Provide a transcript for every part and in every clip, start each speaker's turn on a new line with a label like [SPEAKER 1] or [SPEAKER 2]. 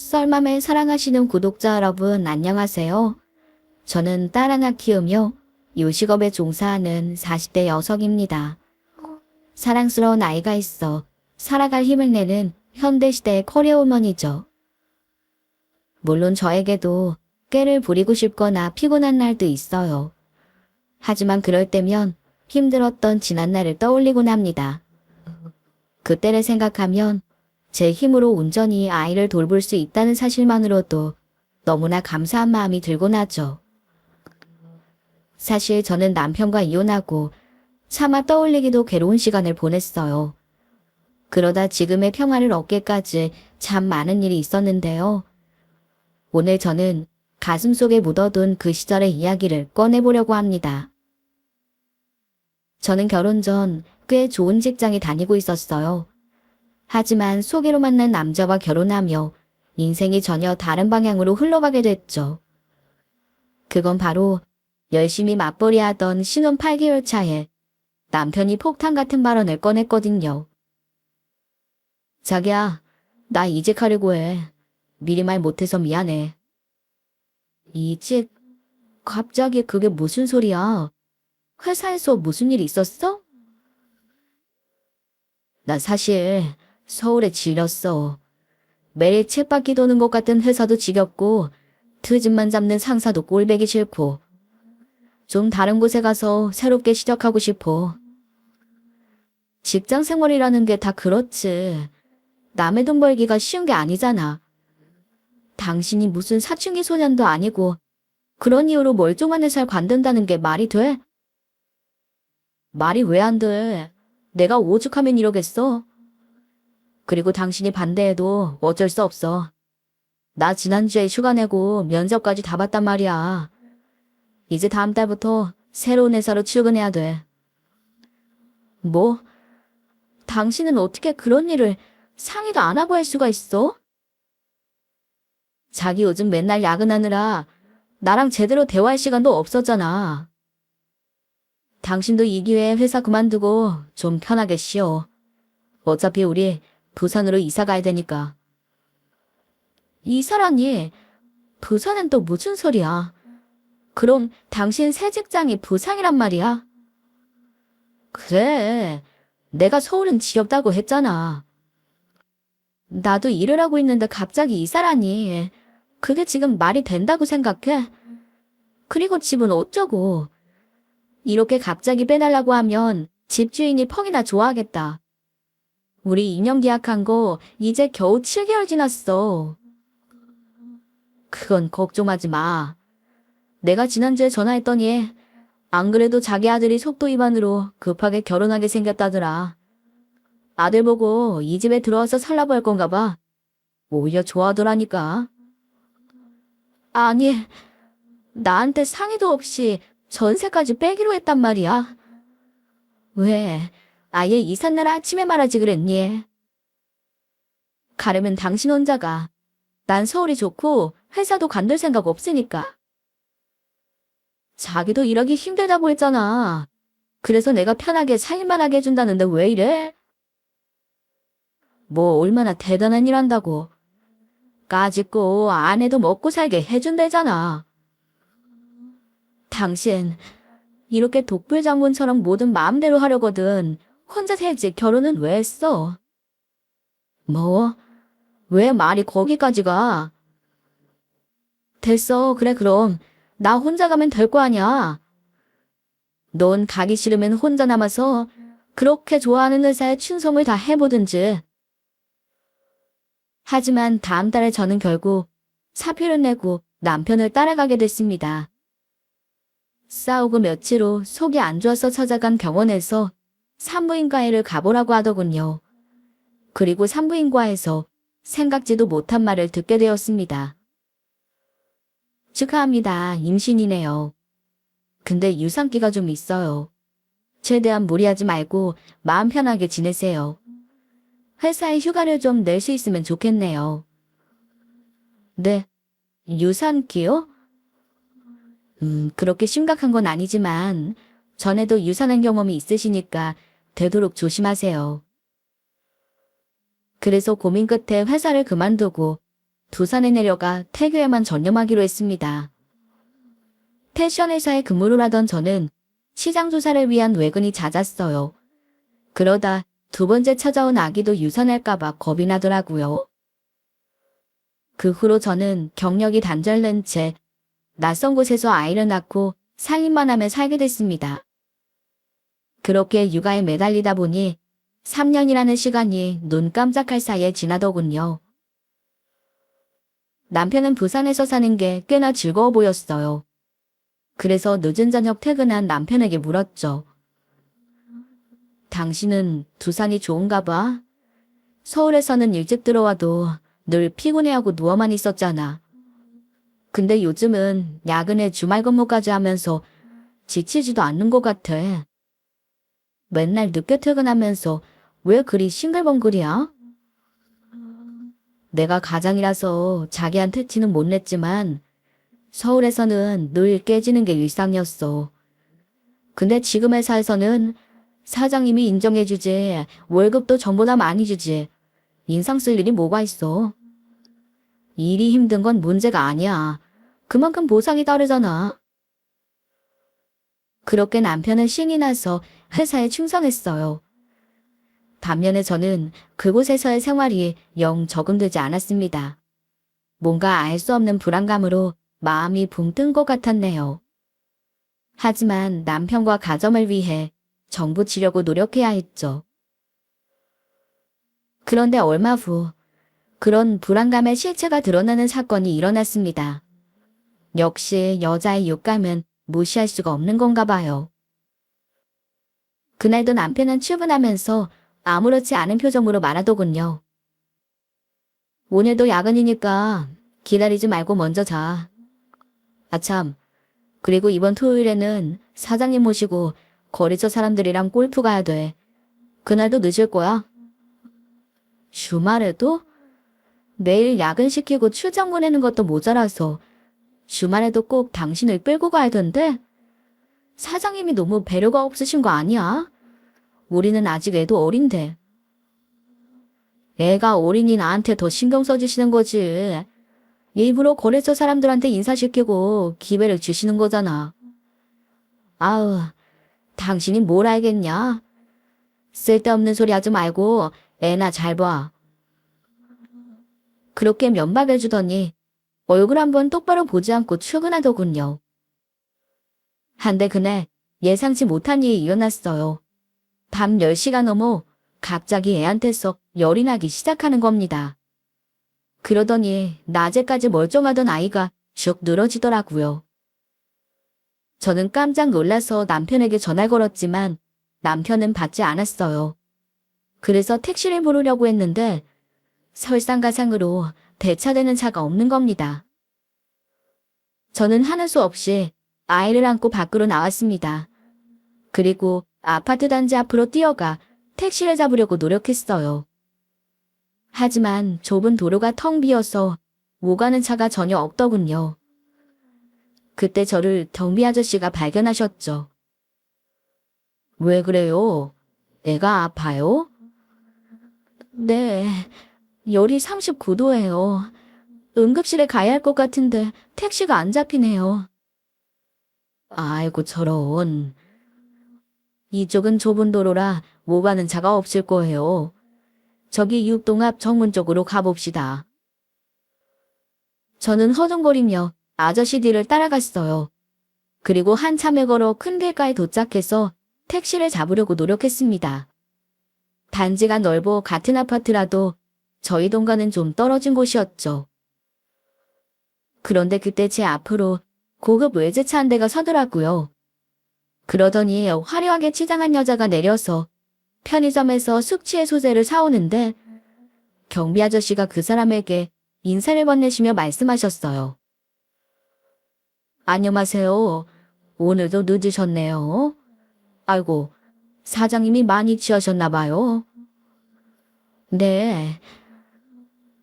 [SPEAKER 1] 썰맘을 사랑하시는 구독자 여러분 안녕하세요. 저는 딸 하나 키우며 요식업에 종사하는 40대 여성입니다. 사랑스러운 아이가 있어 살아갈 힘을 내는 현대시대의 커리어우먼이죠. 물론 저에게도 꾀를 부리고 싶거나 피곤한 날도 있어요. 하지만 그럴 때면 힘들었던 지난날을 떠올리곤 합니다. 그때를 생각하면 제 힘으로 온전히 아이를 돌볼 수 있다는 사실만으로도 너무나 감사한 마음이 들곤 하죠. 사실 저는 남편과 이혼하고 차마 떠올리기도 괴로운 시간을 보냈어요. 그러다 지금의 평화를 얻기까지 참 많은 일이 있었는데요. 오늘 저는 가슴속에 묻어둔 그 시절의 이야기를 꺼내보려고 합니다. 저는 결혼 전 꽤 좋은 직장에 다니고 있었어요. 하지만 소개로 만난 남자와 결혼하며 인생이 전혀 다른 방향으로 흘러가게 됐죠. 그건 바로 열심히 맞벌이하던 신혼 8개월 차에 남편이 폭탄 같은 발언을 꺼냈거든요. 자기야, 나 이직하려고 해. 미리 말 못해서 미안해. 이직? 갑자기 그게 무슨 소리야? 회사에서 무슨 일 있었어? 나 사실 서울에 질렸어. 매일 쳇바퀴 도는 것 같은 회사도 지겹고 트집만 잡는 상사도 꼴배기 싫고 좀 다른 곳에 가서 새롭게 시작하고 싶어. 직장 생활이라는 게 다 그렇지. 남의 돈 벌기가 쉬운 게 아니잖아. 당신이 무슨 사춘기 소년도 아니고 그런 이유로 멀쩡한 회사를 관둔다는 게 말이 돼? 말이 왜 안 돼? 내가 오죽하면 이러겠어? 그리고 당신이 반대해도 어쩔 수 없어. 나 지난주에 휴가 내고 면접까지 다 봤단 말이야. 이제 다음 달부터 새로운 회사로 출근해야 돼. 뭐? 당신은 어떻게 그런 일을 상의도 안 하고 할 수가 있어? 자기 요즘 맨날 야근하느라 나랑 제대로 대화할 시간도 없었잖아. 당신도 이 기회에 회사 그만두고 좀 편하게 쉬어. 어차피 우리 부산으로 이사 가야 되니까. 이사라니, 부산은 또 무슨 소리야? 그럼 당신 새 직장이 부산이란 말이야? 그래, 내가 서울은 지겹다고 했잖아. 나도 일을 하고 있는데 갑자기 이사라니. 그게 지금 말이 된다고 생각해? 그리고 집은 어쩌고. 이렇게 갑자기 빼달라고 하면 집주인이 펑이나 좋아하겠다. 우리 2년 계약한 거 이제 겨우 7개월 지났어. 그건 걱정하지 마. 내가 지난주에 전화했더니 안 그래도 자기 아들이 속도 위반으로 급하게 결혼하게 생겼다더라. 아들 보고 이 집에 들어와서 살라고 할 건가 봐. 오히려 좋아하더라니까. 아니, 나한테 상의도 없이 전세까지 빼기로 했단 말이야. 왜, 아예 이삿날 아침에 말하지 그랬니? 가려면 당신 혼자가. 난 서울이 좋고 회사도 관둘 생각 없으니까. 자기도 일하기 힘들다고 했잖아. 그래서 내가 편하게 살만 하게 해준다는데 왜 이래? 뭐 얼마나 대단한 일 한다고. 까짓거 아내도 먹고 살게 해준대잖아. 당신 이렇게 독불장군처럼 뭐든 마음대로 하려거든. 혼자 살지 결혼은 왜 했어? 뭐? 왜 말이 거기까지 가? 됐어. 그래 그럼. 나 혼자 가면 될 거 아니야. 넌 가기 싫으면 혼자 남아서 그렇게 좋아하는 회사에 충성을 다 해보든지. 하지만 다음 달에 저는 결국 사표를 내고 남편을 따라가게 됐습니다. 싸우고 며칠 후 속이 안 좋아서 찾아간 병원에서 산부인과에를 가보라고 하더군요. 그리고 산부인과에서 생각지도 못한 말을 듣게 되었습니다. 축하합니다. 임신이네요. 근데 유산기가 좀 있어요. 최대한 무리하지 말고 마음 편하게 지내세요. 회사에 휴가를 좀 낼 수 있으면 좋겠네요. 네, 유산기요? 그렇게 심각한 건 아니지만 전에도 유산한 경험이 있으시니까 되도록 조심하세요. 그래서 고민 끝에 회사를 그만두고 두산에 내려가 태교에만 전념하기로 했습니다. 패션 회사에 근무를 하던 저는 시장 조사를 위한 외근이 잦았어요. 그러다 두 번째 찾아온 아기도 유산할까봐 겁이 나더라고요. 그 후로 저는 경력이 단절된 채 낯선 곳에서 아이를 낳고 살림만 하며 살게 됐습니다. 그렇게 육아에 매달리다 보니 3년이라는 시간이 눈 깜짝할 사이에 지나더군요. 남편은 부산에서 사는 게 꽤나 즐거워 보였어요. 그래서 늦은 저녁 퇴근한 남편에게 물었죠. 당신은 두산이 좋은가 봐. 서울에서는 일찍 들어와도 늘 피곤해하고 누워만 있었잖아. 근데 요즘은 야근에 주말 근무까지 하면서 지치지도 않는 것 같아. 맨날 늦게 퇴근하면서 왜 그리 싱글벙글이야? 내가 가장이라서 자기한테 티는 못 냈지만 서울에서는 늘 깨지는 게 일상이었어. 근데 지금 회사에서는 사장님이 인정해주지, 월급도 전보다 많이 주지. 인상 쓸 일이 뭐가 있어? 일이 힘든 건 문제가 아니야. 그만큼 보상이 다르잖아. 그렇게 남편은 신이 나서 회사에 충성했어요. 반면에 저는 그곳에서의 생활이 영 적응되지 않았습니다. 뭔가 알 수 없는 불안감으로 마음이 붕 뜬 것 같았네요. 하지만 남편과 가정을 위해 정부치려고 노력해야 했죠. 그런데 얼마 후 그런 불안감의 실체가 드러나는 사건이 일어났습니다. 역시 여자의 육감은 무시할 수가 없는 건가 봐요. 그날도 남편은 출근하면서 아무렇지 않은 표정으로 말하더군요. 오늘도 야근이니까 기다리지 말고 먼저 자. 아참, 그리고 이번 토요일에는 사장님 모시고 거래처 사람들이랑 골프 가야 돼. 그날도 늦을 거야. 주말에도? 매일 야근시키고 출장 보내는 것도 모자라서 주말에도 꼭 당신을 끌고 가야 된대? 사장님이 너무 배려가 없으신 거 아니야? 우리는 아직 애도 어린데. 애가 어린이 나한테 더 신경 써주시는 거지. 일부러 거래처 사람들한테 인사시키고 기회를 주시는 거잖아. 아우, 당신이 뭘 알겠냐? 쓸데없는 소리 하지 말고 애나 잘 봐. 그렇게 면박을 주더니 얼굴 한번 똑바로 보지 않고 출근하더군요. 한데 그날 예상치 못한 일이 일어났어요. 밤 10시가 넘어 갑자기 애한테서 열이 나기 시작하는 겁니다. 그러더니 낮에까지 멀쩡하던 아이가 쭉 늘어지더라고요. 저는 깜짝 놀라서 남편에게 전화를 걸었지만 남편은 받지 않았어요. 그래서 택시를 부르려고 했는데 설상가상으로 대차되는 차가 없는 겁니다. 저는 하는 수 없이 아이를 안고 밖으로 나왔습니다. 그리고 아파트 단지 앞으로 뛰어가 택시를 잡으려고 노력했어요. 하지만 좁은 도로가 텅 비어서 오가는 차가 전혀 없더군요. 그때 저를 경비 아저씨가 발견하셨죠. 왜 그래요? 애가 아파요? 네, 열이 39도예요. 응급실에 가야 할 것 같은데 택시가 안 잡히네요. 아이고 저런. 이쪽은 좁은 도로라 오가는 차가 없을 거예요. 저기 육동 앞 정문 쪽으로 가봅시다. 저는 허둥거리며 아저씨 뒤를 따라갔어요. 그리고 한참을 걸어 큰 길가에 도착해서 택시를 잡으려고 노력했습니다. 단지가 넓어 같은 아파트라도 저희 동과는 좀 떨어진 곳이었죠. 그런데 그때 제 앞으로 고급 외제차 한 대가 서더라고요. 그러더니 화려하게 치장한 여자가 내려서 편의점에서 숙취 해소제를 사오는데 경비 아저씨가 그 사람에게 인사를 건네시며 말씀하셨어요. 안녕하세요. 오늘도 늦으셨네요. 아이고, 사장님이 많이 취하셨나 봐요. 네.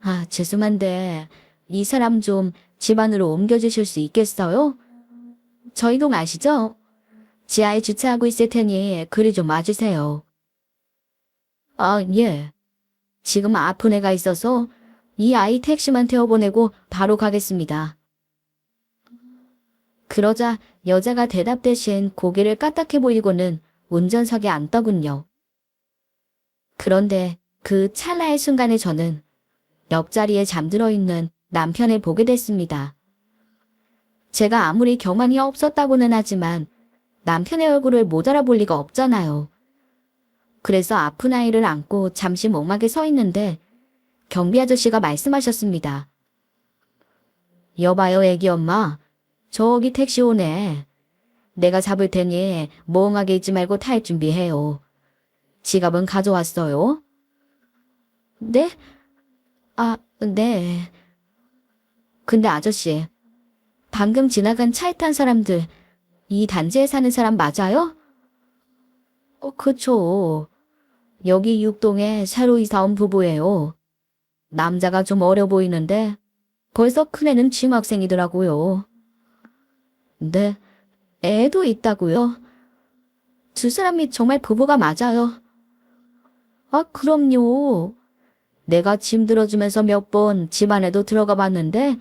[SPEAKER 1] 아, 죄송한데 이 사람 좀 집 안으로 옮겨주실 수 있겠어요? 저희 동 아시죠? 지하에 주차하고 있을 테니 그리 좀 와주세요. 아, 예. 지금 아픈 애가 있어서 이 아이 택시만 태워보내고 바로 가겠습니다. 그러자 여자가 대답 대신 고개를 까딱해 보이고는 운전석에 앉더군요. 그런데 그 찰나의 순간에 저는 옆자리에 잠들어 있는 남편을 보게 됐습니다. 제가 아무리 경황이 없었다고는 하지만 남편의 얼굴을 못 알아볼 리가 없잖아요. 그래서 아픈 아이를 안고 잠시 멍하게 서 있는데 경비 아저씨가 말씀하셨습니다. 여봐요, 애기 엄마. 저기 택시 오네. 내가 잡을 테니 멍하게 있지 말고 탈 준비해요. 지갑은 가져왔어요? 네? 아, 네. 근데 아저씨, 방금 지나간 차에 탄 사람들, 이 단지에 사는 사람 맞아요? 그쵸. 여기 6동에 새로 이사 온 부부예요. 남자가 좀 어려 보이는데 벌써 큰애는 중학생이더라고요. 네, 애도 있다고요? 두 사람이 정말 부부가 맞아요? 그럼요. 내가 짐 들어주면서 몇 번 집 안에도 들어가 봤는데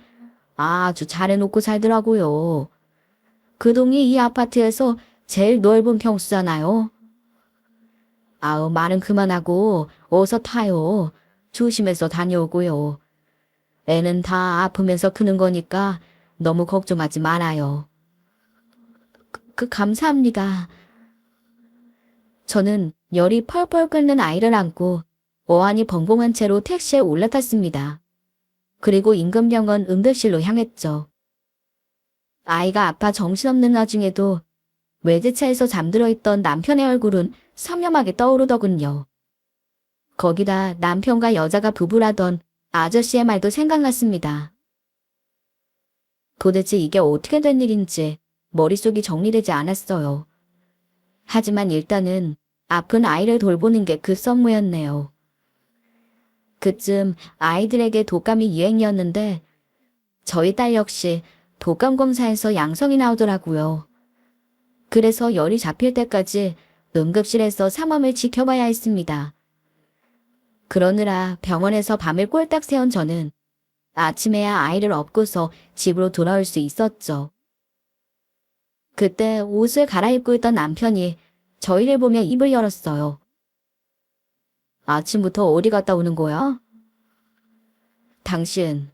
[SPEAKER 1] 아주 잘해놓고 살더라고요. 그 동이 이 아파트에서 제일 넓은 평수잖아요. 아우, 말은 그만하고 어서 타요. 조심해서 다녀오고요. 애는 다 아프면서 크는 거니까 너무 걱정하지 말아요. 감사합니다. 저는 열이 펄펄 끓는 아이를 안고 어안이 벙벙한 채로 택시에 올라탔습니다. 그리고 임금병원 응급실로 향했죠. 아이가 아파 정신없는 와중에도 외제차에서 잠들어 있던 남편의 얼굴은 선명하게 떠오르더군요. 거기다 남편과 여자가 부부라던 아저씨의 말도 생각났습니다. 도대체 이게 어떻게 된 일인지 머릿속이 정리되지 않았어요. 하지만 일단은 아픈 아이를 돌보는 게 그 썸무였네요. 그쯤 아이들에게 독감이 유행이었는데 저희 딸 역시 독감 검사에서 양성이 나오더라고요. 그래서 열이 잡힐 때까지 응급실에서 상황을 지켜봐야 했습니다. 그러느라 병원에서 밤을 꼴딱 새운 저는 아침에야 아이를 업고서 집으로 돌아올 수 있었죠. 그때 옷을 갈아입고 있던 남편이 저희를 보며 입을 열었어요. 아침부터 어디 갔다 오는 거야? 당신,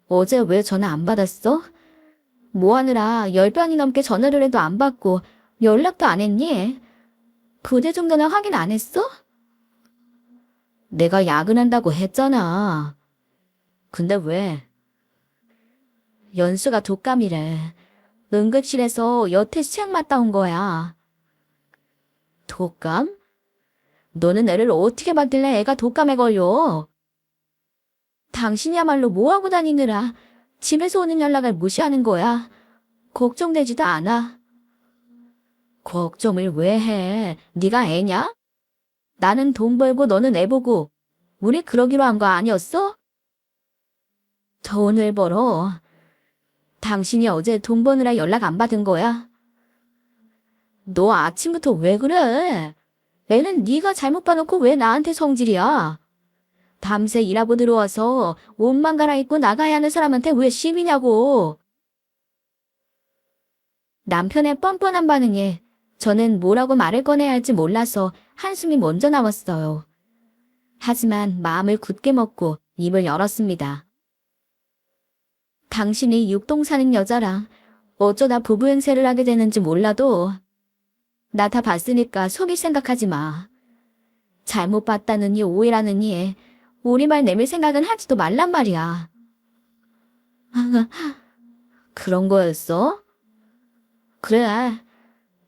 [SPEAKER 1] 어제 왜 전화 안 받았어? 뭐 하느라 10번이 넘게 전화를 해도 안 받고 연락도 안 했니? 부대 정도는 확인 안 했어? 내가 야근한다고 했잖아. 근데 왜? 연수가 독감이래. 응급실에서 여태 시약 맞다 온 거야. 독감? 너는 애를 어떻게 받길래 애가 독감에 걸려? 당신이야말로 뭐하고 다니느라 집에서 오는 연락을 무시하는 거야. 걱정되지도 않아. 걱정을 왜 해? 네가 애냐? 나는 돈 벌고 너는 애 보고 우리 그러기로 한 거 아니었어? 돈을 벌어. 당신이 어제 돈 버느라 연락 안 받은 거야? 너 아침부터 왜 그래? 애는 네가 잘못 봐놓고 왜 나한테 성질이야? 밤새 일하고 들어와서 옷만 갈아입고 나가야 하는 사람한테 왜 시비냐고. 남편의 뻔뻔한 반응에 저는 뭐라고 말을 꺼내야 할지 몰라서 한숨이 먼저 나왔어요. 하지만 마음을 굳게 먹고 입을 열었습니다. 당신이 육동 사는 여자랑 어쩌다 부부 행세를 하게 되는지 몰라도 나 다 봤으니까 속일 생각하지 마. 잘못 봤다느니 오해라느니 우리말 내밀 생각은 하지도 말란 말이야. 그런 거였어? 그래.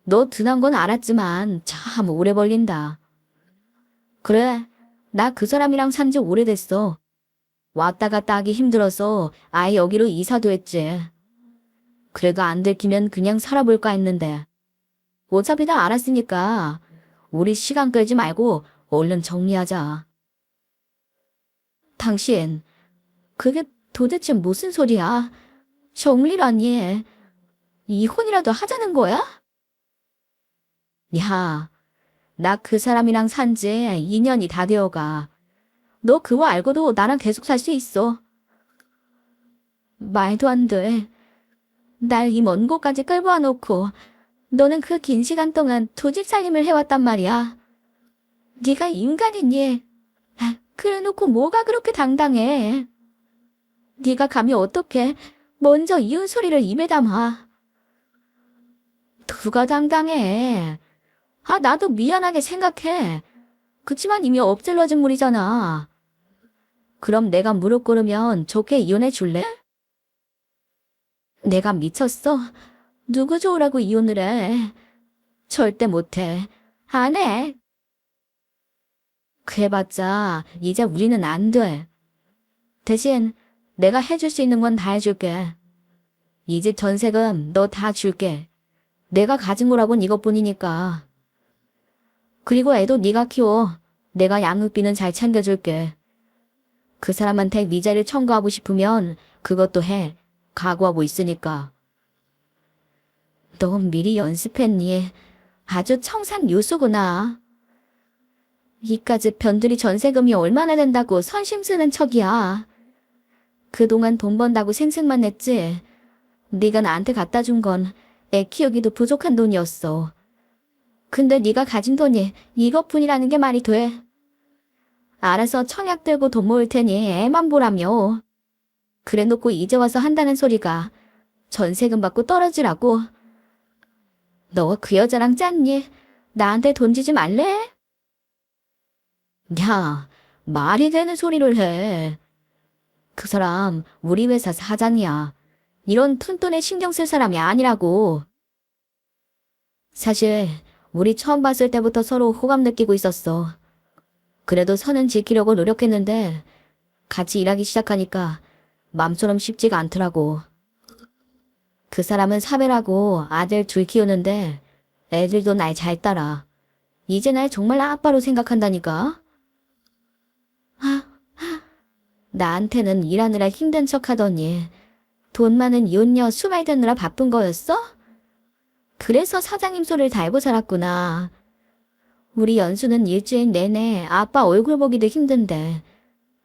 [SPEAKER 1] 너 든한 건 알았지만 참 오래 걸린다. 그래. 나 그 사람이랑 산지 오래됐어. 왔다 갔다 하기 힘들어서 아예 여기로 이사도 했지. 그래도 안 들키면 그냥 살아볼까 했는데. 어차피 다 알았으니까 우리 시간 끌지 말고 얼른 정리하자. 당신, 그게 도대체 무슨 소리야? 정리라니. 이혼이라도 하자는 거야? 야, 나 그 사람이랑 산지 2년이 다 되어가. 너 그거 알고도 나랑 계속 살 수 있어. 말도 안 돼. 날 이 먼 곳까지 끌고 와놓고 너는 그 긴 시간 동안 두 집 살림을 해왔단 말이야. 네가 인간이니? 그래놓고 뭐가 그렇게 당당해? 네가 감히 어떻게 먼저 이혼 소리를 입에 담아? 누가 당당해? 나도 미안하게 생각해. 그치만 이미 엎질러진 물이잖아. 그럼 내가 무릎 꿇으면 좋게 이혼해 줄래? 내가 미쳤어? 누구 좋으라고 이혼을 해? 절대 못해. 안 해. 그래봤자 이제 우리는 안 돼. 대신 내가 해줄 수 있는 건 다 해줄게. 이 집 전세금 너 다 줄게. 내가 가진 거라곤 이것뿐이니까. 그리고 애도 네가 키워. 내가 양육비는 잘 챙겨줄게. 그 사람한테 미제를 청구하고 싶으면 그것도 해. 각오하고 있으니까. 너 미리 연습했니? 아주 청산 유수구나. 이까지 변두리 전세금이 얼마나 된다고 선심 쓰는 척이야. 그동안 돈 번다고 생색만 냈지. 네가 나한테 갖다 준 건 애 키우기도 부족한 돈이었어. 근데 네가 가진 돈이 이것뿐이라는 게 말이 돼? 알아서 청약 들고 돈 모을 테니 애만 보라며. 그래놓고 이제 와서 한다는 소리가 전세금 받고 떨어지라고. 너 그 여자랑 짰니? 나한테 돈 주지 말래? 야, 말이 되는 소리를 해. 그 사람 우리 회사 사장이야. 이런 푼돈에 신경 쓸 사람이 아니라고. 사실 우리 처음 봤을 때부터 서로 호감 느끼고 있었어. 그래도 선은 지키려고 노력했는데 같이 일하기 시작하니까 맘처럼 쉽지가 않더라고. 그 사람은 사별하고 아들 둘 키우는데 애들도 날 잘 따라. 이제 날 정말 아빠로 생각한다니까. 나한테는 일하느라 힘든 척 하더니 돈 많은 이혼녀 수발 듣느라 바쁜 거였어? 그래서 사장님 소리를 달고 살았구나. 우리 연수는 일주일 내내 아빠 얼굴 보기도 힘든데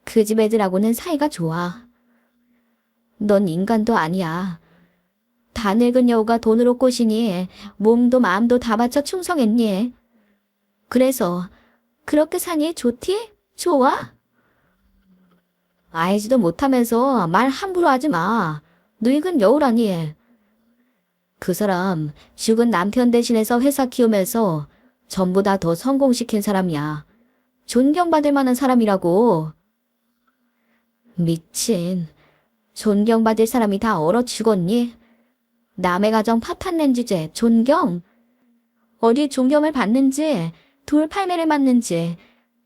[SPEAKER 1] 그 집 애들하고는 사이가 좋아. 넌 인간도 아니야. 다 늙은 여우가 돈으로 꼬시니 몸도 마음도 다 바쳐 충성했니? 그래서 그렇게 사니 좋디? 좋아? 알지도 못하면서 말 함부로 하지 마. 늙은 여우라니. 그 사람 죽은 남편 대신해서 회사 키우면서 전보다 더 성공시킨 사람이야. 존경받을 만한 사람이라고. 미친. 존경받을 사람이 다 얼어 죽었니? 남의 가정 파탄낸 주제 존경? 어디 존경을 받는지 돌 팔매를 맞는지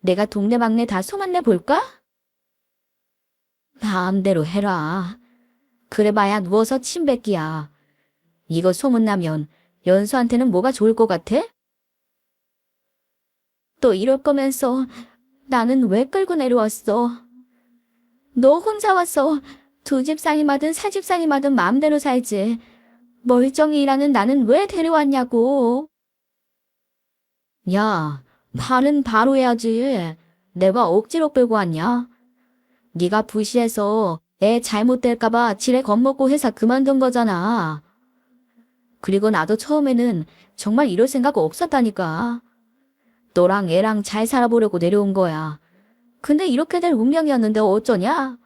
[SPEAKER 1] 내가 동네방네 다 소문내 볼까? 마음대로 해라. 그래봐야 누워서 침 뱉기야. 이거 소문나면 연수한테는 뭐가 좋을 것 같아? 또 이럴 거면서 나는 왜 끌고 내려왔어? 너 혼자 와서 두 집 살림하든 세 집 살림하든 마음대로 살지. 멀쩡히 일하는 나는 왜 데려왔냐고. 야, 말은 바로 해야지. 내가 억지로 끌고 왔냐? 네가 부시해서 애 잘못될까봐 지레 겁먹고 회사 그만둔 거잖아. 그리고 나도 처음에는 정말 이럴 생각 없었다니까. 너랑 애랑 잘 살아보려고 내려온 거야. 근데 이렇게 될 운명이었는데 어쩌냐?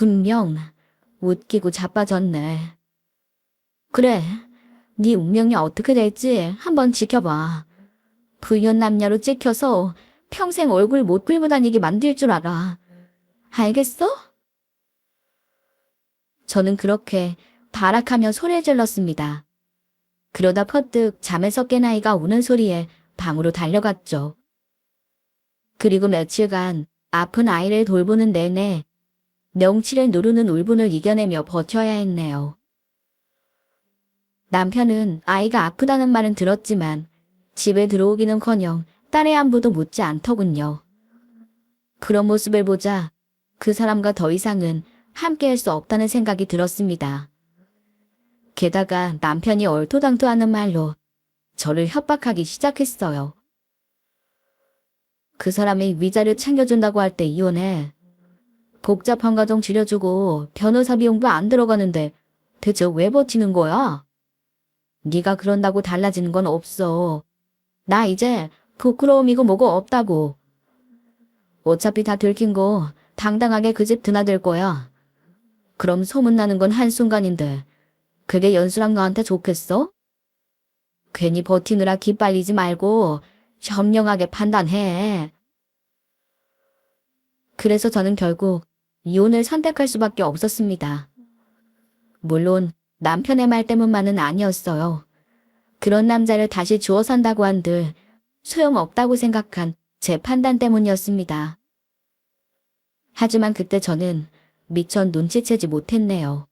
[SPEAKER 1] 운명, 웃기고 자빠졌네. 그래, 네 운명이 어떻게 될지 한번 지켜봐. 불륜남녀로 찍혀서 평생 얼굴 못 긁고 다니게 만들 줄 알아. 알겠어? 저는 그렇게 발악하며 소리를 질렀습니다. 그러다 퍼뜩 잠에서 깬 아이가 우는 소리에 방으로 달려갔죠. 그리고 며칠간 아픈 아이를 돌보는 내내 명치를 누르는 울분을 이겨내며 버텨야 했네요. 남편은 아이가 아프다는 말은 들었지만 집에 들어오기는커녕 딸의 안부도 묻지 않더군요. 그런 모습을 보자 그 사람과 더 이상은 함께할 수 없다는 생각이 들었습니다. 게다가 남편이 얼토당토하는 말로 저를 협박하기 시작했어요. 그 사람이 위자료 챙겨준다고 할 때 이혼해. 복잡한 가정 지려주고 변호사 비용도 안 들어가는데 대체 왜 버티는 거야? 네가 그런다고 달라지는 건 없어. 나 이제 부끄러움이고 뭐고 없다고. 어차피 다 들킨 거 당당하게 그 집 드나들 거야. 그럼 소문나는 건 한순간인데 그게 연수랑 너한테 좋겠어? 괜히 버티느라 기빨리지 말고 현명하게 판단해. 그래서 저는 결국 이혼을 선택할 수밖에 없었습니다. 물론 남편의 말 때문만은 아니었어요. 그런 남자를 다시 주워 산다고 한들 소용없다고 생각한 제 판단 때문이었습니다. 하지만 그때 저는 미처 눈치채지 못했네요.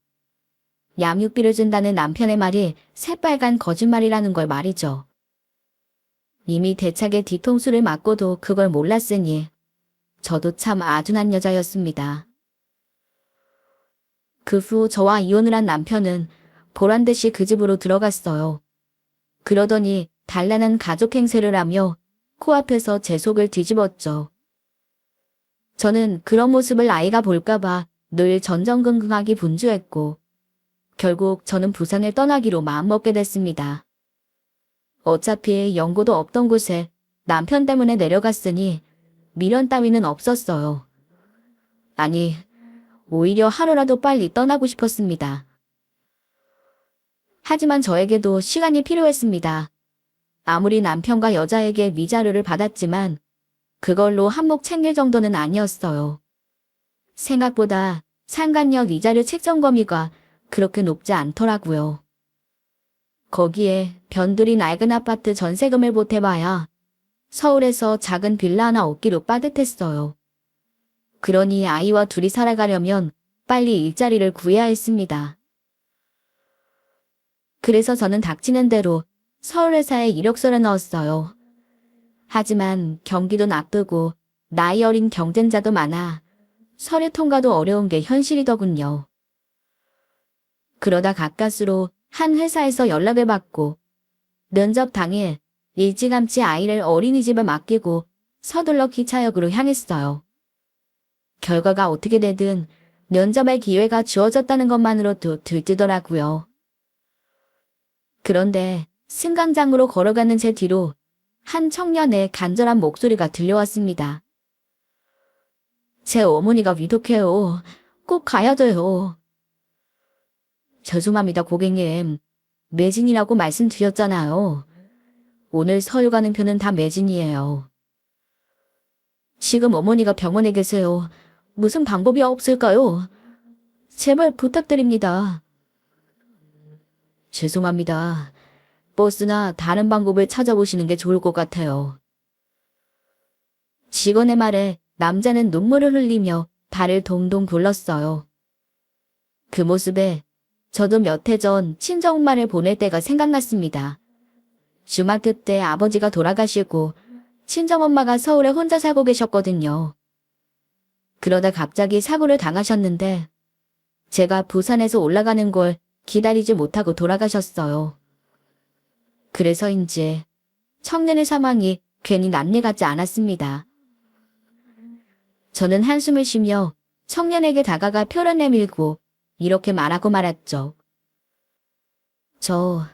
[SPEAKER 1] 양육비를 준다는 남편의 말이 새빨간 거짓말이라는 걸 말이죠. 이미 대차게 뒤통수를 맞고도 그걸 몰랐으니 저도 참 아둔한 여자였습니다. 그 후 저와 이혼을 한 남편은 보란듯이 그 집으로 들어갔어요. 그러더니 단란한 가족 행세를 하며 코앞에서 제 속을 뒤집었죠. 저는 그런 모습을 아이가 볼까봐 늘 전전긍긍하기 분주했고 결국 저는 부산을 떠나기로 마음먹게 됐습니다. 어차피 연고도 없던 곳에 남편 때문에 내려갔으니 미련 따위는 없었어요. 아니, 오히려 하루라도 빨리 떠나고 싶었습니다. 하지만 저에게도 시간이 필요했습니다. 아무리 남편과 여자에게 위자료를 받았지만 그걸로 한몫 챙길 정도는 아니었어요. 생각보다 상간녀 위자료 책정 범위가 그렇게 높지 않더라고요. 거기에 변두리 낡은 아파트 전세금을 보태봐야 서울에서 작은 빌라 하나 얻기로 빠듯했어요. 그러니 아이와 둘이 살아가려면 빨리 일자리를 구해야 했습니다. 그래서 저는 닥치는 대로 서울회사에 이력서를 넣었어요. 하지만 경기도 나쁘고 나이 어린 경쟁자도 많아 서류 통과도 어려운 게 현실이더군요. 그러다 가까스로 한 회사에서 연락을 받고 면접 당일 일찌감치 아이를 어린이집에 맡기고 서둘러 기차역으로 향했어요. 결과가 어떻게 되든 면접할 기회가 주어졌다는 것만으로도 들뜨더라고요. 그런데 승강장으로 걸어가는 제 뒤로 한 청년의 간절한 목소리가 들려왔습니다. 제 어머니가 위독해요. 꼭 가야 돼요. 죄송합니다, 고객님. 매진이라고 말씀드렸잖아요. 오늘 서울 가는 표는 다 매진이에요. 지금 어머니가 병원에 계세요. 무슨 방법이 없을까요? 제발 부탁드립니다. 죄송합니다. 버스나 다른 방법을 찾아보시는 게 좋을 것 같아요. 직원의 말에 남자는 눈물을 흘리며 발을 동동 굴렀어요. 그 모습에 저도 몇 해 전 친정엄마를 보낼 때가 생각났습니다. 중학교 때 아버지가 돌아가시고 친정엄마가 서울에 혼자 살고 계셨거든요. 그러다 갑자기 사고를 당하셨는데 제가 부산에서 올라가는 걸 기다리지 못하고 돌아가셨어요. 그래서인지 청년의 사망이 괜히 남일 같지 않았습니다. 저는 한숨을 쉬며 청년에게 다가가 표를 내밀고 이렇게 말하고 말았죠. 저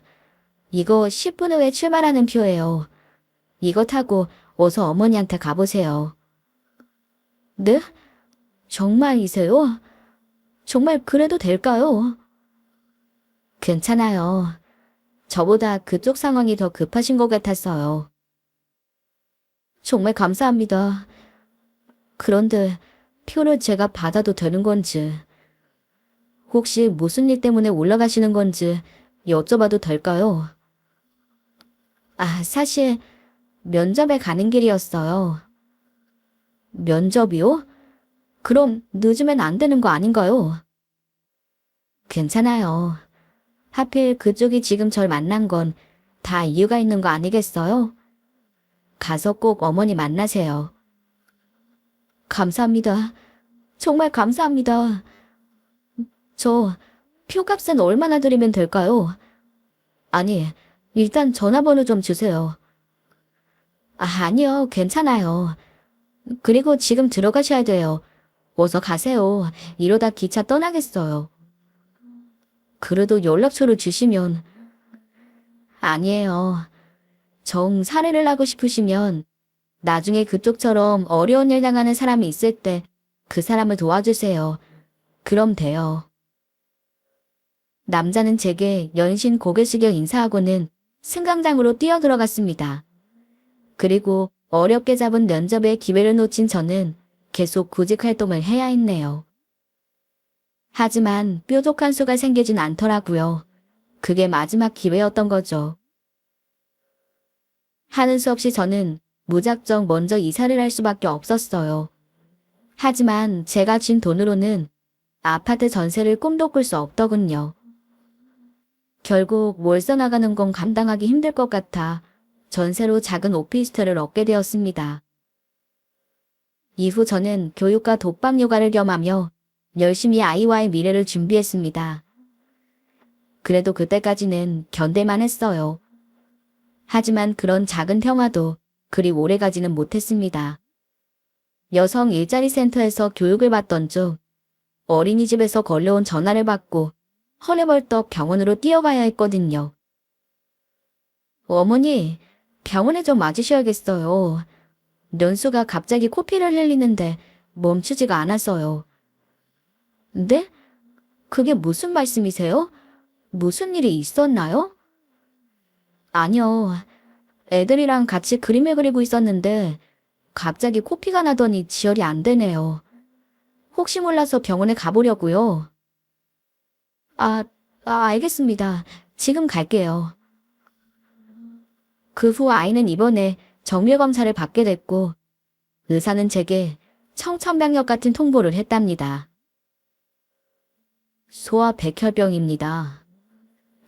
[SPEAKER 1] 이거 10분 후에 출발하는 표예요. 이거 타고 어서 어머니한테 가보세요. 네? 정말이세요? 정말 그래도 될까요? 괜찮아요. 저보다 그쪽 상황이 더 급하신 것 같았어요. 정말 감사합니다. 그런데 표를 제가 받아도 되는 건지, 혹시 무슨 일 때문에 올라가시는 건지 여쭤봐도 될까요? 사실 면접에 가는 길이었어요. 면접이요? 그럼 늦으면 안 되는 거 아닌가요? 괜찮아요. 하필 그쪽이 지금 절 만난 건 다 이유가 있는 거 아니겠어요? 가서 꼭 어머니 만나세요. 감사합니다. 정말 감사합니다. 저 표값은 얼마나 드리면 될까요? 아니, 일단 전화번호 좀 주세요. 아니요, 괜찮아요. 그리고 지금 들어가셔야 돼요. 어서 가세요. 이러다 기차 떠나겠어요. 그래도 연락처를 주시면. 아니에요. 정 살해를 하고 싶으시면 나중에 그쪽처럼 어려운 일 당하는 사람이 있을 때 그 사람을 도와주세요. 그럼 돼요. 남자는 제게 연신 고개 숙여 인사하고는 승강장으로 뛰어들어갔습니다. 그리고 어렵게 잡은 면접의 기회를 놓친 저는 계속 구직 활동을 해야 했네요. 하지만 뾰족한 수가 생기진 않더라고요. 그게 마지막 기회였던 거죠. 하는 수 없이 저는 무작정 먼저 이사를 할 수밖에 없었어요. 하지만 제가 진 돈으로는 아파트 전세를 꿈도 꿀 수 없더군요. 결국 월세 나가는 건 감당하기 힘들 것 같아 전세로 작은 오피스텔을 얻게 되었습니다. 이후 저는 교육과 독방 육아를 겸하며 열심히 아이와의 미래를 준비했습니다. 그래도 그때까지는 견딜만 했어요. 하지만 그런 작은 평화도 그리 오래가지는 못했습니다. 여성 일자리 센터에서 교육을 받던 중 어린이집에서 걸려온 전화를 받고 헐레벌떡 병원으로 뛰어가야 했거든요. 어머니, 병원에 좀 와주셔야겠어요. 연수가 갑자기 코피를 흘리는데 멈추지가 않아서요. 네? 그게 무슨 말씀이세요? 무슨 일이 있었나요? 아니요. 애들이랑 같이 그림을 그리고 있었는데 갑자기 코피가 나더니 지혈이 안 되네요. 혹시 몰라서 병원에 가보려고요. 알겠습니다. 지금 갈게요. 그 후 아이는 입원해 정밀검사를 받게 됐고 의사는 제게 청천벽력 같은 통보를 했답니다. 소아백혈병입니다.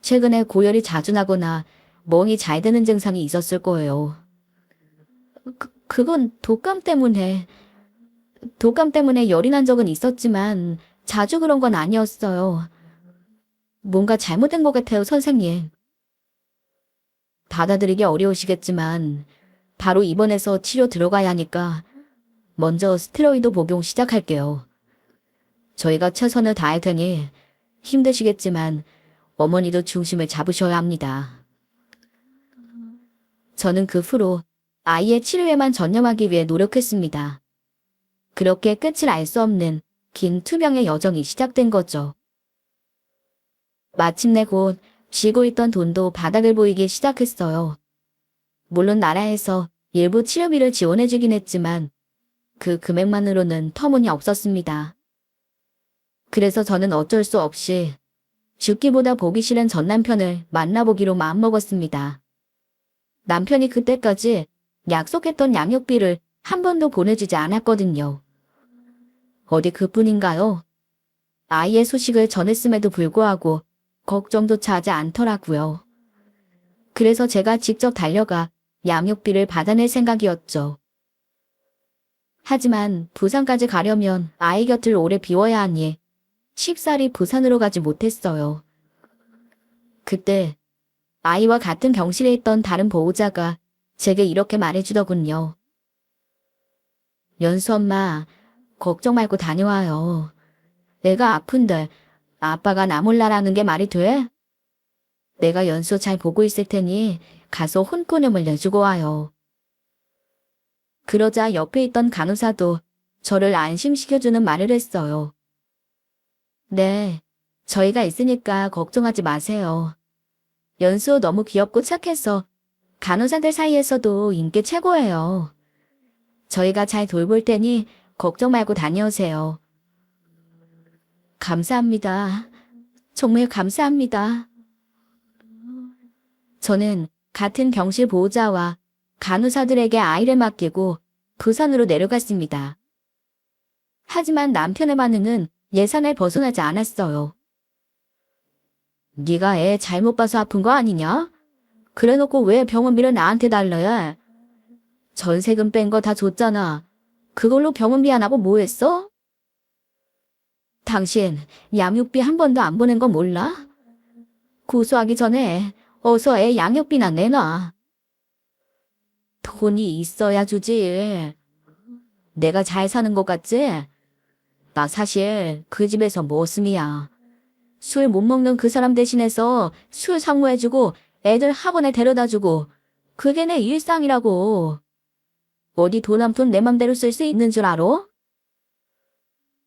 [SPEAKER 1] 최근에 고열이 자주 나거나 멍이 잘 드는 증상이 있었을 거예요. 그건 독감 때문에 열이 난 적은 있었지만 자주 그런 건 아니었어요. 뭔가 잘못된 것 같아요, 선생님. 받아들이기 어려우시겠지만 바로 입원해서 치료 들어가야 하니까 먼저 스테로이드 복용 시작할게요. 저희가 최선을 다할 테니 힘드시겠지만 어머니도 중심을 잡으셔야 합니다. 저는 그 후로 아이의 치료에만 전념하기 위해 노력했습니다. 그렇게 끝을 알 수 없는 긴 투병의 여정이 시작된 거죠. 마침내 곧 쥐고 있던 돈도 바닥을 보이기 시작했어요. 물론 나라에서 일부 치료비를 지원해주긴 했지만 그 금액만으로는 터무니없었습니다. 그래서 저는 어쩔 수 없이 죽기보다 보기 싫은 전 남편을 만나보기로 마음먹었습니다. 남편이 그때까지 약속했던 양육비를 한 번도 보내주지 않았거든요. 어디 그뿐인가요? 아이의 소식을 전했음에도 불구하고 걱정조차 하지 않더라고요. 그래서 제가 직접 달려가 양육비를 받아낼 생각이었죠. 하지만 부산까지 가려면 아이 곁을 오래 비워야 하니 쉽사리 부산으로 가지 못했어요. 그때 아이와 같은 병실에 있던 다른 보호자가 제게 이렇게 말해주더군요. 연수 엄마, 걱정 말고 다녀와요. 내가 아픈데 아빠가 나 몰라라는 게 말이 돼? 내가 연수 잘 보고 있을 테니 가서 혼꾸녕을 내주고 와요. 그러자 옆에 있던 간호사도 저를 안심시켜주는 말을 했어요. 네, 저희가 있으니까 걱정하지 마세요. 연수 너무 귀엽고 착해서 간호사들 사이에서도 인기 최고예요. 저희가 잘 돌볼 테니 걱정 말고 다녀오세요. 감사합니다. 정말 감사합니다. 저는 같은 병실 보호자와 간호사들에게 아이를 맡기고 부산으로 내려갔습니다. 하지만 남편의 반응은 예상을 벗어나지 않았어요. 네가 애 잘못 봐서 아픈 거 아니냐? 그래놓고 왜 병원비를 나한테 달라야? 전세금 뺀 거 다 줬잖아. 그걸로 병원비 안 하고 뭐 했어? 당신 양육비 한 번도 안 보낸 거 몰라? 고소하기 전에 어서 애 양육비나 내놔. 돈이 있어야 주지. 내가 잘 사는 것 같지? 나 사실 그 집에서 모습이야. 술 못 먹는 그 사람 대신해서 술 상무해주고 애들 학원에 데려다주고 그게 내 일상이라고. 어디 돈 한 푼 내 맘대로 쓸 수 있는 줄 알아?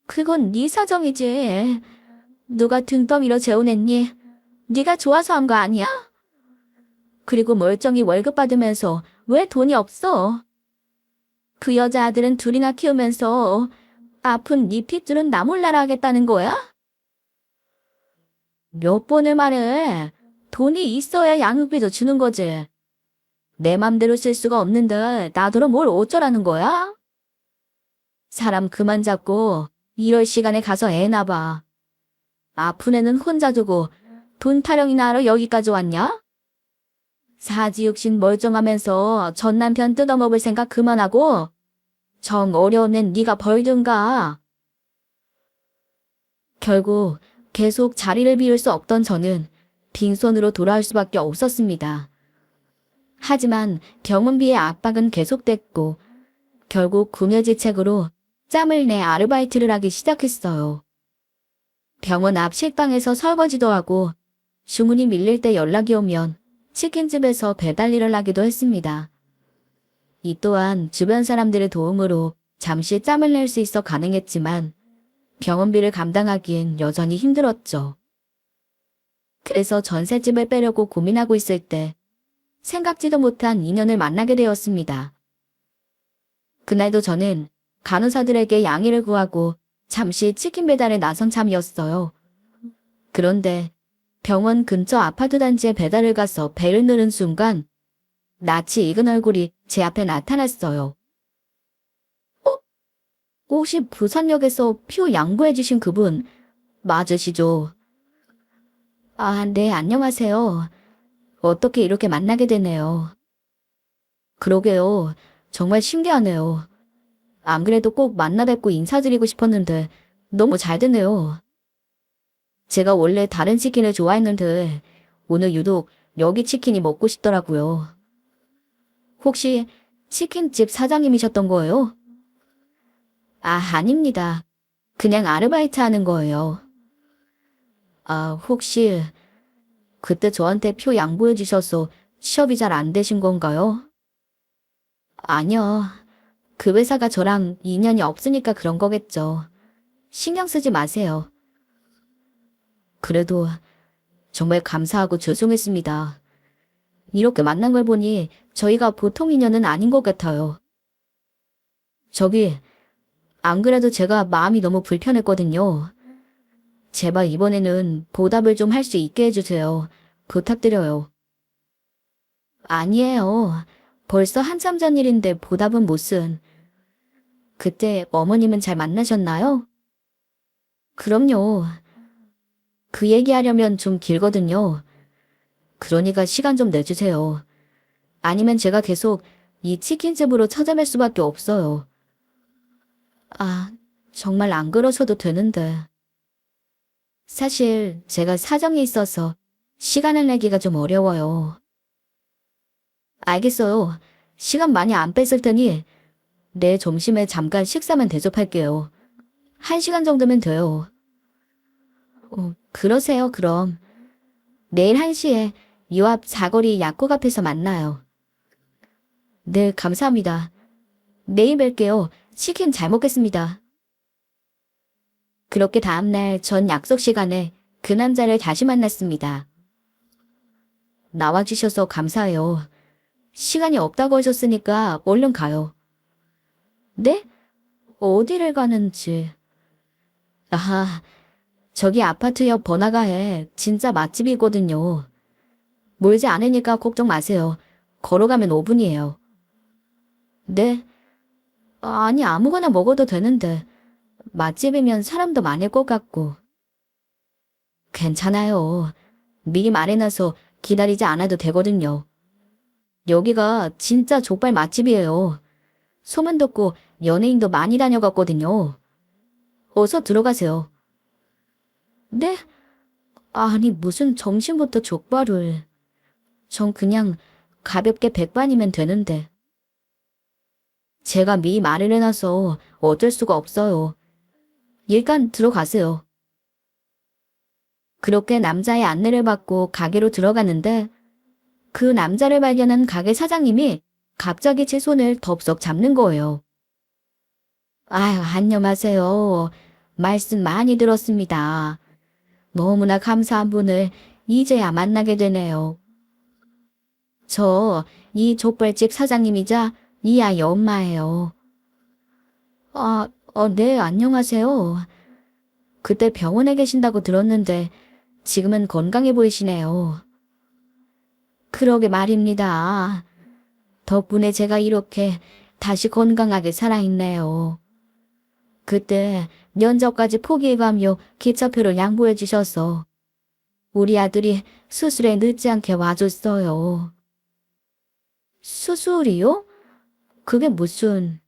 [SPEAKER 1] 그건 네 사정이지. 누가 등 떠밀어 재혼했니? 네가 좋아서 한 거 아니야? 그리고 멀쩡히 월급 받으면서 왜 돈이 없어? 그 여자아들은 둘이나 키우면서 아픈 네 핏줄은 나 몰라라 하겠다는 거야? 몇 번을 말해. 돈이 있어야 양육비도 주는 거지. 내 맘대로 쓸 수가 없는데 나더러 뭘 어쩌라는 거야? 사람 그만 잡고 이럴 시간에 가서 애 낳아봐. 아픈 애는 혼자 두고 돈 타령이나 하러 여기까지 왔냐? 사지육신 멀쩡하면서 전 남편 뜯어먹을 생각 그만하고 정 어려운 애 네가 벌든가. 결국 계속 자리를 비울 수 없던 저는 빈손으로 돌아올 수밖에 없었습니다. 하지만 병원비의 압박은 계속됐고 결국 구매지책으로 짬을 내 아르바이트를 하기 시작했어요. 병원 앞 식당에서 설거지도 하고 주문이 밀릴 때 연락이 오면 치킨집에서 배달 일을 하기도 했습니다. 이 또한 주변 사람들의 도움으로 잠시 짬을 낼 수 있어 가능했지만 병원비를 감당하기엔 여전히 힘들었죠. 그래서 전셋집을 빼려고 고민하고 있을 때 생각지도 못한 인연을 만나게 되었습니다. 그날도 저는 간호사들에게 양해를 구하고 잠시 치킨 배달에 나선 참이었어요. 그런데 병원 근처 아파트 단지에 배달을 가서 배를 누른 순간 낯이 익은 얼굴이 제 앞에 나타났어요. 혹시 부산역에서 표 양보해 주신 그분 맞으시죠? 아, 네, 안녕하세요. 어떻게 이렇게 만나게 되네요. 그러게요. 정말 신기하네요. 안 그래도 꼭 만나 뵙고 인사드리고 싶었는데 너무 잘 되네요. 제가 원래 다른 치킨을 좋아했는데 오늘 유독 여기 치킨이 먹고 싶더라고요. 혹시 치킨집 사장님이셨던 거예요? 아, 아닙니다. 그냥 아르바이트 하는 거예요. 아, 혹시 그때 저한테 표 양보해 주셔서 취업이 잘 안 되신 건가요? 아니요. 그 회사가 저랑 인연이 없으니까 그런 거겠죠. 신경 쓰지 마세요. 그래도 정말 감사하고 죄송했습니다. 이렇게 만난 걸 보니 저희가 보통 인연은 아닌 것 같아요. 저기, 안 그래도 제가 마음이 너무 불편했거든요. 제발 이번에는 보답을 좀 할 수 있게 해주세요. 부탁드려요. 아니에요. 벌써 한참 전 일인데 보답은 무슨. 그때 어머님은 잘 만나셨나요? 그럼요. 그 얘기하려면 좀 길거든요. 그러니까 시간 좀 내주세요. 아니면 제가 계속 이 치킨집으로 찾아뵐 수밖에 없어요. 아, 정말 안 그러셔도 되는데. 사실 제가 사정이 있어서 시간을 내기가 좀 어려워요. 알겠어요. 시간 많이 안 뺐을 테니 내일 점심에 잠깐 식사만 대접할게요. 1시간 정도면 돼요. 그러세요, 그럼. 내일 1시에 요 앞 사거리 약국 앞에서 만나요. 네, 감사합니다. 내일 뵐게요. 치킨 잘 먹겠습니다. 그렇게 다음날 전 약속 시간에 그 남자를 다시 만났습니다. 나와주셔서 감사해요. 시간이 없다고 하셨으니까 얼른 가요. 네? 어디를 가는지. 아하, 저기 아파트 옆 번화가에 진짜 맛집이거든요. 멀지 않으니까 걱정 마세요. 걸어가면 5분이에요. 네? 아니, 아무거나 먹어도 되는데 맛집이면 사람도 많을 것 같고. 괜찮아요. 미리 말해놔서 기다리지 않아도 되거든요. 여기가 진짜 족발 맛집이에요. 소문 듣고 연예인도 많이 다녀갔거든요. 어서 들어가세요. 네? 아니, 무슨 점심부터 족발을. 전 그냥 가볍게 백반이면 되는데. 제가 미리 말을 해놔서 어쩔 수가 없어요. 일단 들어가세요. 그렇게 남자의 안내를 받고 가게로 들어갔는데 그 남자를 발견한 가게 사장님이 갑자기 제 손을 덥석 잡는 거예요. 아유, 안녕하세요. 말씀 많이 들었습니다. 너무나 감사한 분을 이제야 만나게 되네요. 저 이 족발집 사장님이자 이 아이 엄마예요. 네, 안녕하세요. 그때 병원에 계신다고 들었는데 지금은 건강해 보이시네요. 그러게 말입니다. 덕분에 제가 이렇게 다시 건강하게 살아있네요. 그때 면접까지 포기해가며 기차표를 양보해 주셔서 우리 아들이 수술에 늦지 않게 와줬어요. 수술이요? 그게 무슨...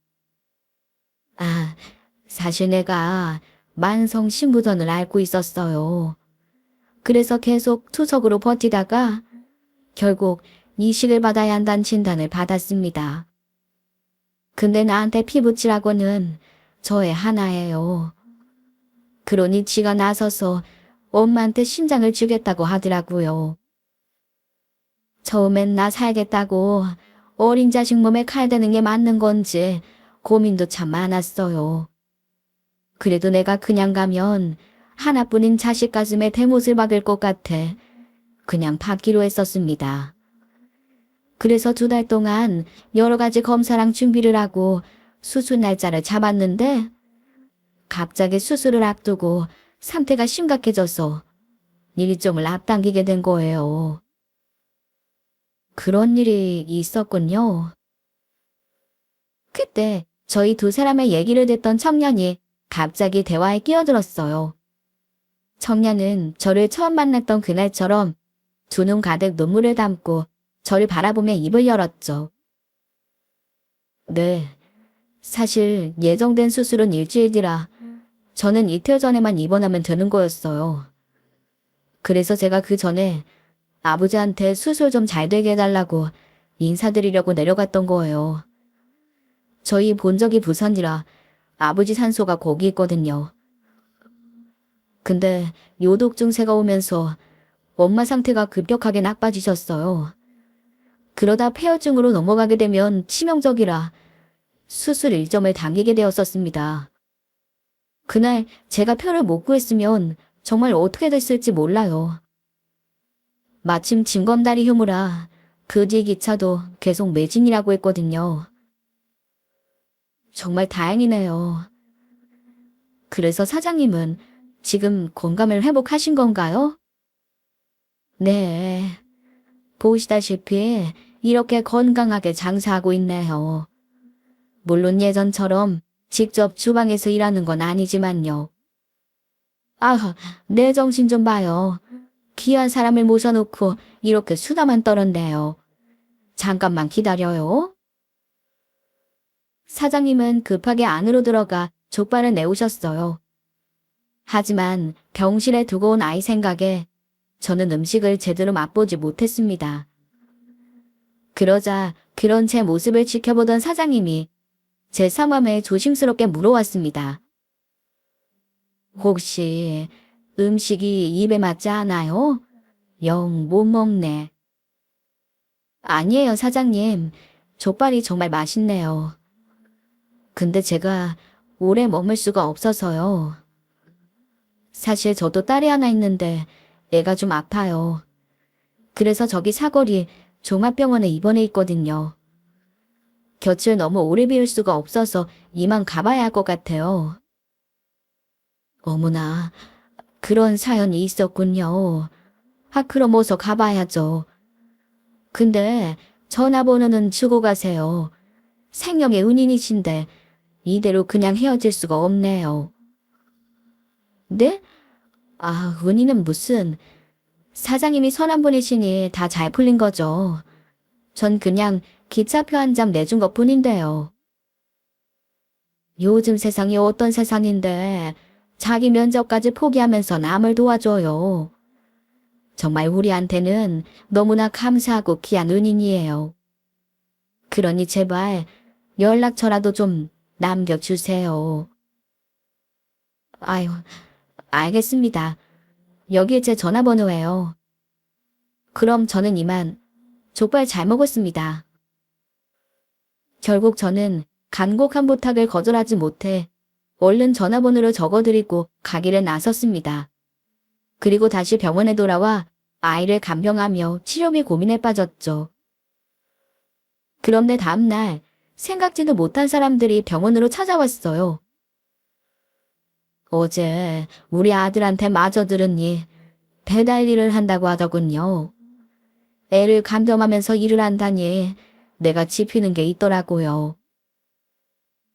[SPEAKER 1] 사실 내가 만성 신부전을 앓고 있었어요. 그래서 계속 투석으로 버티다가 결국 이식을 받아야 한다는 진단을 받았습니다. 근데 나한테 피 붙이라고는 저의 하나예요. 그러니 지가 나서서 엄마한테 심장을 주겠다고 하더라고요. 처음엔 나 살겠다고 어린 자식 몸에 칼 대는 게 맞는 건지 고민도 참 많았어요. 그래도 내가 그냥 가면 하나뿐인 자식 가슴에 대못을 박을 것 같아 그냥 받기로 했었습니다. 그래서 2달 동안 여러 가지 검사랑 준비를 하고 수술 날짜를 잡았는데 갑자기 수술을 앞두고 상태가 심각해져서 일정을 앞당기게 된 거예요. 그런 일이 있었군요. 그때 저희 2사람의 얘기를 듣던 청년이 갑자기 대화에 끼어들었어요. 청년은 저를 처음 만났던 그날처럼 2눈 가득 눈물을 담고 저를 바라보며 입을 열었죠. 네, 사실 예정된 수술은 일주일 뒤라 저는 이틀 전에만 입원하면 되는 거였어요. 그래서 제가 그 전에 아버지한테 수술 좀 잘 되게 해달라고 인사드리려고 내려갔던 거예요. 저희 본적이 부산이라 아버지 산소가 거기 있거든요. 근데 요독 증세가 오면서 엄마 상태가 급격하게 나빠지셨어요. 그러다 폐혈증으로 넘어가게 되면 치명적이라 수술 일정을 당기게 되었었습니다. 그날 제가 표를 못 구했으면 정말 어떻게 됐을지 몰라요. 마침 진검다리 휴무라 그 뒤 기차도 계속 매진이라고 했거든요. 정말 다행이네요. 그래서 사장님은 지금 건강을 회복하신 건가요? 네. 보시다시피 이렇게 건강하게 장사하고 있네요. 물론 예전처럼 직접 주방에서 일하는 건 아니지만요. 내 정신 좀 봐요. 귀한 사람을 모셔놓고 이렇게 수다만 떨었네요. 잠깐만 기다려요. 사장님은 급하게 안으로 들어가 족발을 내오셨어요. 하지만 병실에 두고 온 아이 생각에 저는 음식을 제대로 맛보지 못했습니다. 그러자 그런 제 모습을 지켜보던 사장님이 제 상황을 조심스럽게 물어왔습니다. 혹시 음식이 입에 맞지 않아요? 영 못 먹네. 아니에요, 사장님. 족발이 정말 맛있네요. 근데 제가 오래 머물 수가 없어서요. 사실 저도 딸이 하나 있는데 애가 좀 아파요. 그래서 저기 사거리 종합병원에 입원해 있거든요. 곁을 너무 오래 비울 수가 없어서 이만 가봐야 할 것 같아요. 어머나, 그런 사연이 있었군요. 그럼 어서 가봐야죠. 근데 전화번호는 주고 가세요. 생명의 은인이신데 이대로 그냥 헤어질 수가 없네요. 네? 은인은 무슨... 사장님이 선한 분이시니 다 잘 풀린 거죠. 전 그냥 기차표 한 장 내준 것 뿐인데요. 요즘 세상이 어떤 세상인데 자기 면접까지 포기하면서 남을 도와줘요. 정말 우리한테는 너무나 감사하고 귀한 은인이에요. 그러니 제발 연락처라도 좀 남겨주세요. 아유, 알겠습니다. 여기 제 전화번호예요. 그럼 저는 이만 족발 잘 먹었습니다. 결국 저는 간곡한 부탁을 거절하지 못해 얼른 전화번호를 적어드리고 가기를 나섰습니다. 그리고 다시 병원에 돌아와 아이를 간병하며 치료비 고민에 빠졌죠. 그런데 다음날 생각지도 못한 사람들이 병원으로 찾아왔어요. 어제 우리 아들한테 마저 들으니 배달 일을 한다고 하더군요. 애를 간병하면서 일을 한다니 내가 짚히는 게 있더라고요.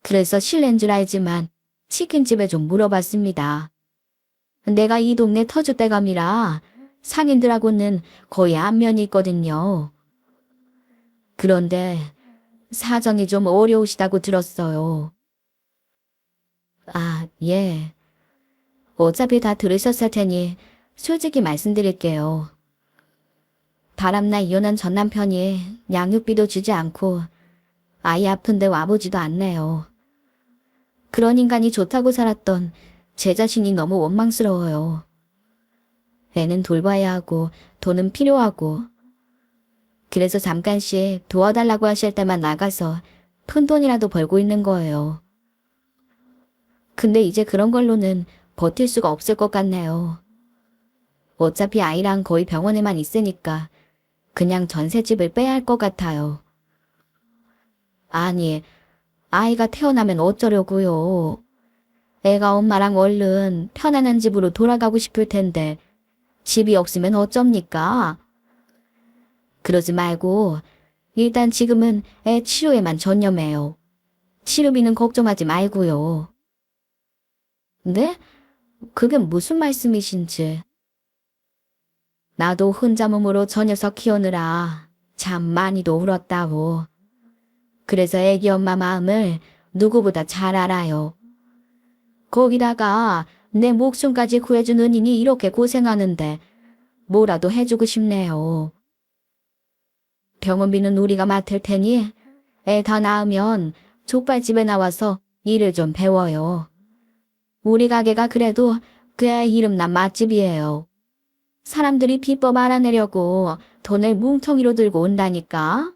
[SPEAKER 1] 그래서 실례인 줄 알지만 치킨집에 좀 물어봤습니다. 내가 이 동네 터줏대감이라 상인들하고는 거의 안면이 있거든요. 그런데 사정이 좀 어려우시다고 들었어요. 아, 예. 어차피 다 들으셨을 테니 솔직히 말씀드릴게요. 바람나 이혼한 전 남편이 양육비도 주지 않고 아이 아픈데 와보지도 않네요. 그런 인간이 좋다고 살았던 제 자신이 너무 원망스러워요. 애는 돌봐야 하고 돈은 필요하고 그래서 잠깐씩 도와달라고 하실 때만 나가서 푼돈이라도 벌고 있는 거예요. 근데 이제 그런 걸로는 버틸 수가 없을 것 같네요. 어차피 아이랑 거의 병원에만 있으니까 그냥 전셋집을 빼야 할 것 같아요. 아니, 아이가 태어나면 어쩌려고요. 애가 엄마랑 얼른 편안한 집으로 돌아가고 싶을 텐데 집이 없으면 어쩝니까? 그러지 말고 일단 지금은 애 치료에만 전념해요. 치료비는 걱정하지 말고요. 네? 그게 무슨 말씀이신지. 나도 혼자 몸으로 저 녀석 키우느라 참 많이도 울었다고. 그래서 애기 엄마 마음을 누구보다 잘 알아요. 거기다가 내 목숨까지 구해준 은인이 이렇게 고생하는데 뭐라도 해주고 싶네요. 병원비는 우리가 맡을 테니 애 다 낳으면 족발집에 나와서 일을 좀 배워요. 우리 가게가 그래도 꽤 이름난 맛집이에요. 사람들이 비법 알아내려고 돈을 뭉텅이로 들고 온다니까.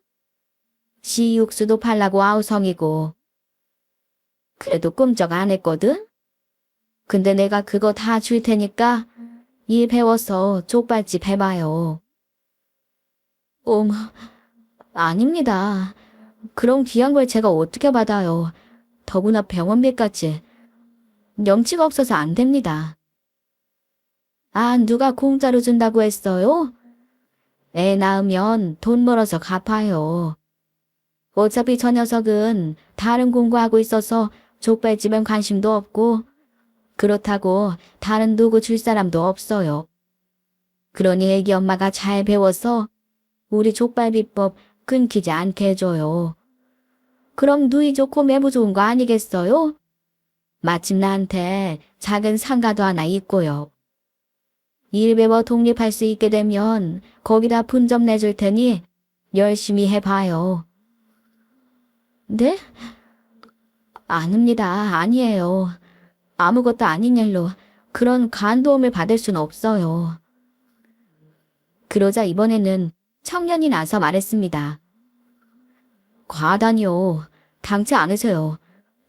[SPEAKER 1] 시육수도 팔라고 아우성이고. 그래도 꿈쩍 안 했거든? 근데 내가 그거 다 줄 테니까 일 배워서 족발집 해봐요. 어머, 아닙니다. 그런 귀한 걸 제가 어떻게 받아요. 더구나 병원비까지. 염치가 없어서 안 됩니다. 아, 누가 공짜로 준다고 했어요? 애 낳으면 돈 벌어서 갚아요. 어차피 저 녀석은 다른 공부하고 있어서 족발집엔 관심도 없고 그렇다고 다른 누구 줄 사람도 없어요. 그러니 애기 엄마가 잘 배워서 우리 족발 비법 끊기지 않게 해줘요. 그럼 누이 좋고 매부 좋은 거 아니겠어요? 마침 나한테 작은 상가도 하나 있고요. 일 배워 독립할 수 있게 되면 거기다 분점 내줄 테니 열심히 해봐요. 네? 아닙니다. 아니에요. 아무것도 아닌 일로 그런 간도움을 받을 순 없어요. 그러자 이번에는 청년이 나서 말했습니다. 과하다니요. 당치 않으세요.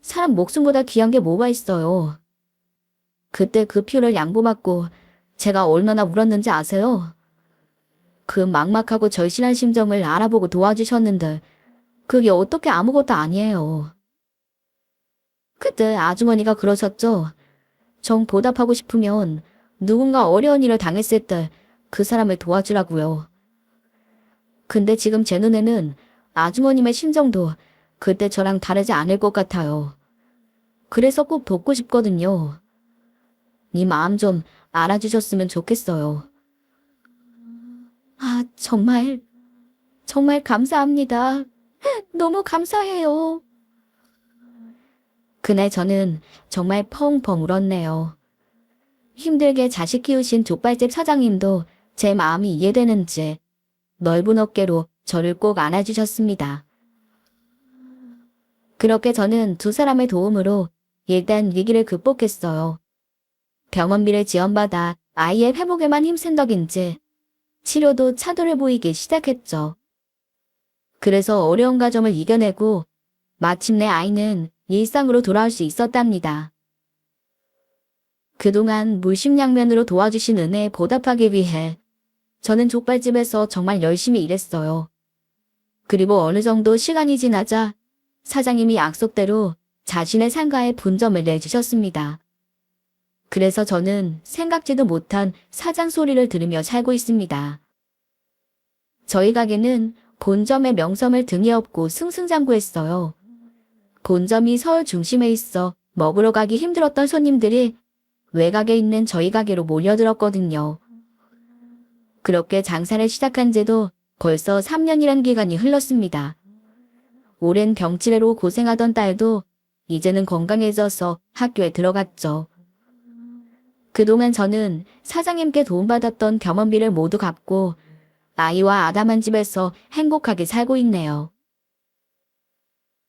[SPEAKER 1] 사람 목숨보다 귀한 게 뭐가 있어요. 그때 그 표를 양보받고 제가 얼마나 울었는지 아세요? 그 막막하고 절실한 심정을 알아보고 도와주셨는데 그게 어떻게 아무것도 아니에요. 그때 아주머니가 그러셨죠. 정 보답하고 싶으면 누군가 어려운 일을 당했을 때 그 사람을 도와주라고요. 근데 지금 제 눈에는 아주머님의 심정도 그때 저랑 다르지 않을 것 같아요. 그래서 꼭 돕고 싶거든요. 이 마음 좀 알아주셨으면 좋겠어요. 아, 정말 감사합니다. 너무 감사해요. 그날 저는 정말 펑펑 울었네요. 힘들게 자식 키우신 족발집 사장님도 제 마음이 이해되는지 넓은 어깨로 저를 꼭 안아주셨습니다. 그렇게 저는 두 사람의 도움으로 일단 위기를 극복했어요. 병원비를 지원받아 아이의 회복에만 힘쓴 덕인지 치료도 차도를 보이기 시작했죠. 그래서 어려운 과정을 이겨내고 마침내 아이는 일상으로 돌아올 수 있었답니다. 그동안 물심양면으로 도와주신 은혜에 보답하기 위해 저는 족발집에서 정말 열심히 일했어요. 그리고 어느 정도 시간이 지나자 사장님이 약속대로 자신의 상가에 분점을 내주셨습니다. 그래서 저는 생각지도 못한 사장 소리를 들으며 살고 있습니다. 저희 가게는 본점의 명성을 등에 업고 승승장구했어요. 본점이 서울 중심에 있어 먹으러 가기 힘들었던 손님들이 외곽에 있는 저희 가게로 몰려들었거든요. 그렇게 장사를 시작한 지도 벌써 3년이란 기간이 흘렀습니다. 오랜 병치레로 고생하던 딸도 이제는 건강해져서 학교에 들어갔죠. 그동안 저는 사장님께 도움받았던 병원비를 모두 갚고 아이와 아담한 집에서 행복하게 살고 있네요.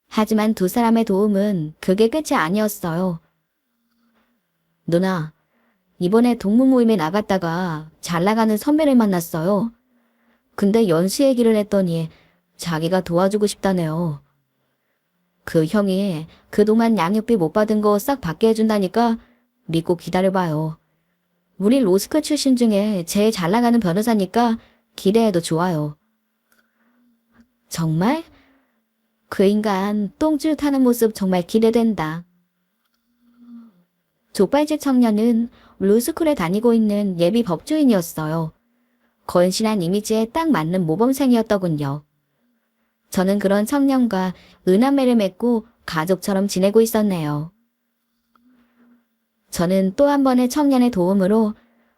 [SPEAKER 1] 하지만 두 사람의 도움은 그게 끝이 아니었어요. 누나, 이번에 동문 모임에 나갔다가 잘 나가는 선배를 만났어요. 근데 연수 얘기를 했더니 자기가 도와주고 싶다네요. 그 형이 그동안 양육비 못 받은 거 싹 받게 해준다니까 믿고 기다려봐요. 우리 로스쿨 출신 중에 제일 잘 나가는 변호사니까 기대해도 좋아요. 정말? 그 인간 똥줄 타는 모습 정말 기대된다. 족발집 청년은 로스쿨에 다니고 있는 예비 법조인이었어요. 건실한 이미지에 딱 맞는 모범생이었더군요. 저는 그런 청년과 은한매를 맺고 가족처럼 지내고 있었네요. 저는 또 한 번의 청년의 도움으로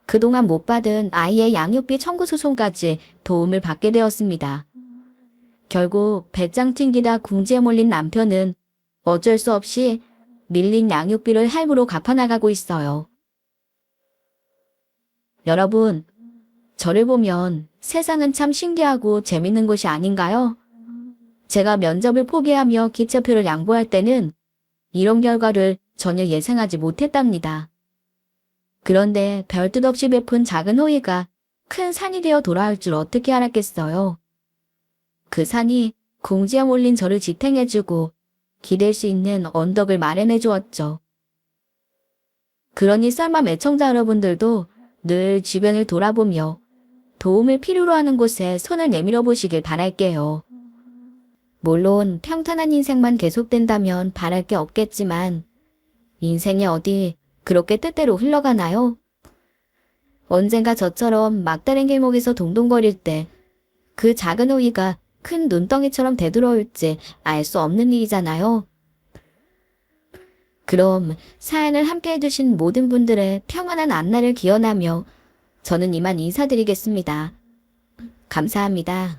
[SPEAKER 1] 그동안 못 받은 아이의 양육비 청구 소송까지 도움을 받게 되었습니다. 결국 배짱 튕기다 궁지에 몰린 남편은 어쩔 수 없이 밀린 양육비를 할부로 갚아나가고 있어요. 여러분, 저를 보면 세상은 참 신기하고 재밌는 곳이 아닌가요? 제가 면접을 포기하며 기차표를 양보할 때는 이런 결과를 전혀 예상하지 못했답니다. 그런데 별뜻 없이 베푼 작은 호의가 큰 산이 되어 돌아올 줄 어떻게 알았겠어요. 그 산이 궁지에 몰린 저를 지탱해주고 기댈 수 있는 언덕을 마련해 주었죠. 그러니 썰맘 애청자 여러분들도 늘 주변을 돌아보며 도움을 필요로 하는 곳에 손을 내밀어 보시길 바랄게요. 물론 평탄한 인생만 계속된다면 바랄 게 없겠지만 인생이 어디 그렇게 뜻대로 흘러가나요? 언젠가 저처럼 막다른 길목에서 동동거릴 때 그 작은 호의가 큰 눈덩이처럼 되돌아올지 알 수 없는 일이잖아요. 그럼 사연을 함께 해주신 모든 분들의 평안한 앞날을 기원하며 저는 이만 인사드리겠습니다. 감사합니다.